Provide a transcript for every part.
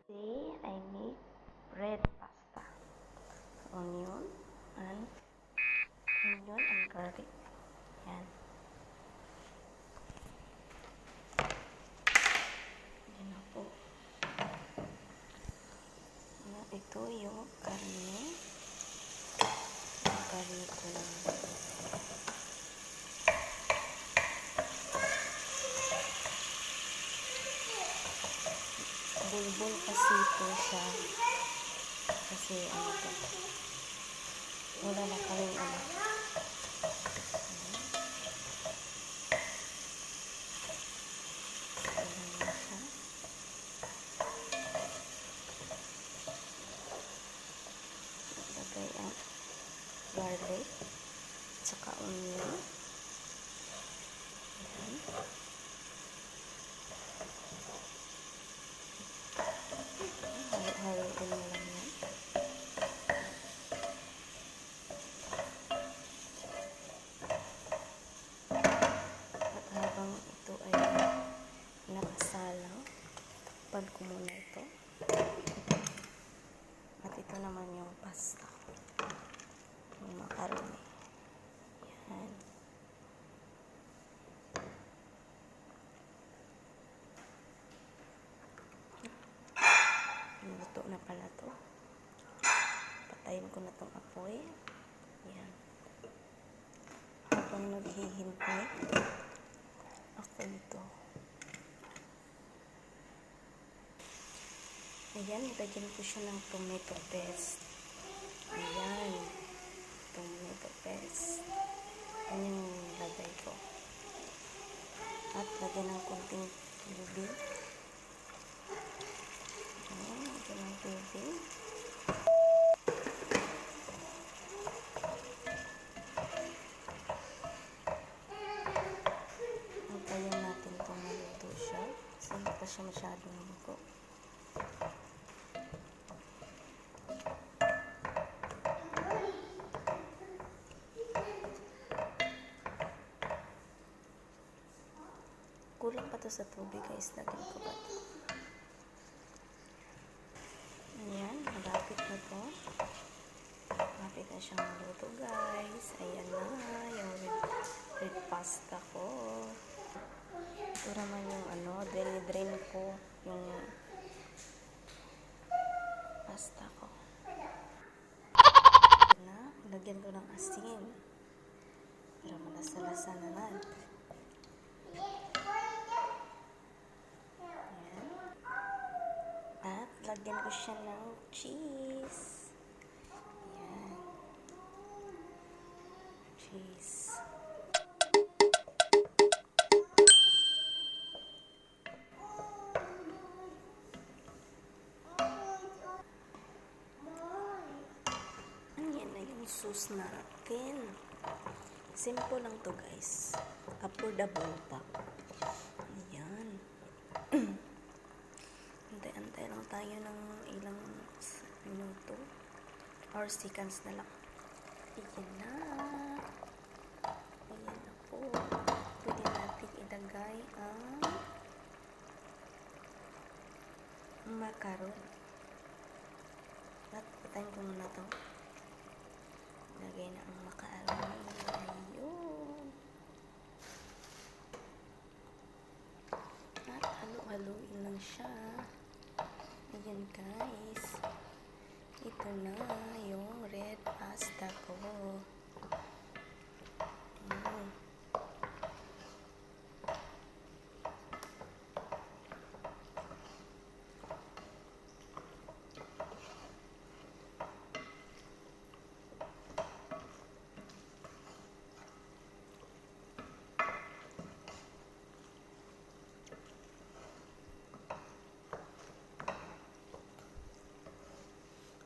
Today I make red pasta. Onion and garlic. Yan. Yan na po. Ito yung karne. Karne ko lang. Bulbul kasi ito siya. Kasi ano to. Wala na kaming ano. Lagay ang garlic. Tsaka onion. Ayan. Halo-haloin mo lang yan. At habang ito ay nakasalang, pag ko muna ito. At ito naman yung pasta. Yung macaroni. Yan. Luto na pala to. Patayin ko na tong apoy. Yan. Habang naghihintay ako nito. Ayan, nilagyan ko siya ng tomato paste. Ayan. Tomato paste. Yan yung lagay ko. At lagyan ng konting tubig. Ayan, lagyan ng tubig. Antayin natin kung maluto siya. Kasi hindi pa siya masyadong luto. Kulang pa to sa tubig guys. Lagyan ko pa to. Ayan, malapit na to. Malapit na siyang maluto guys. Ayan na, yung red pasta ko. Ito naman yung ano, drain ko yung pasta ko. Na, lagyan ko ng asin. Para malasa-lasa naman. At lagyan ko siya ng cheese. Ayan. Cheese. Ayan na yung sauce natin. Simple lang to guys. Affordable pa. Ayan. Antay lang tayo ng ilang minuto or seconds na lang. Ayan na. Ayan na po. Pwede natin ilagay ang macaron. At patayin ko muna to. Lagay na ang macaron. Ayun. At halo-haloin lang siya. Ayan guys. Ito na yung red pasta ko.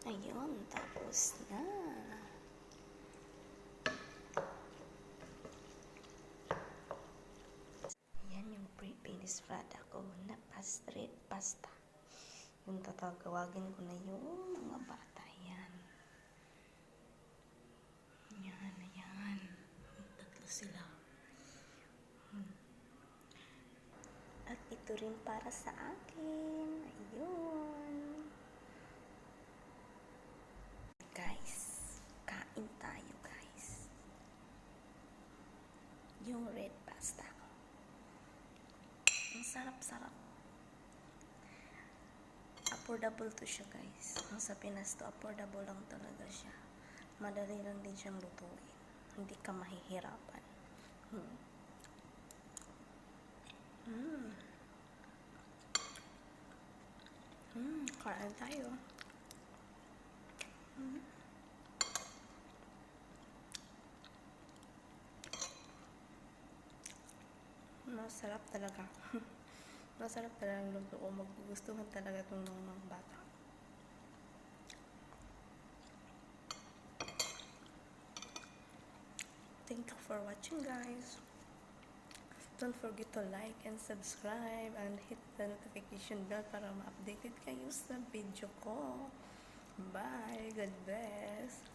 Ayun, tapos na. Ayan yung pre-finished product ko na red pasta. Yung tatawagin ko na yung mga bata. Ayan. Ayan, ayan. Tatlo sila. At ito rin para sa akin. Ayun. pasta. Ang sarap-sarap. Affordable to siya, guys. Ang sa Pinas to, affordable lang talaga siya. Madali lang din siyang lutuin. Hindi ka mahihirapan. Hmm. Kain tayo. Masarap talaga. Masarap talaga ang luto ko. Magugustuhan talaga itong mga bata. Thank you for watching, guys. Don't forget to like and subscribe and hit the notification bell para ma-updated kayo sa video ko. Bye! God bless!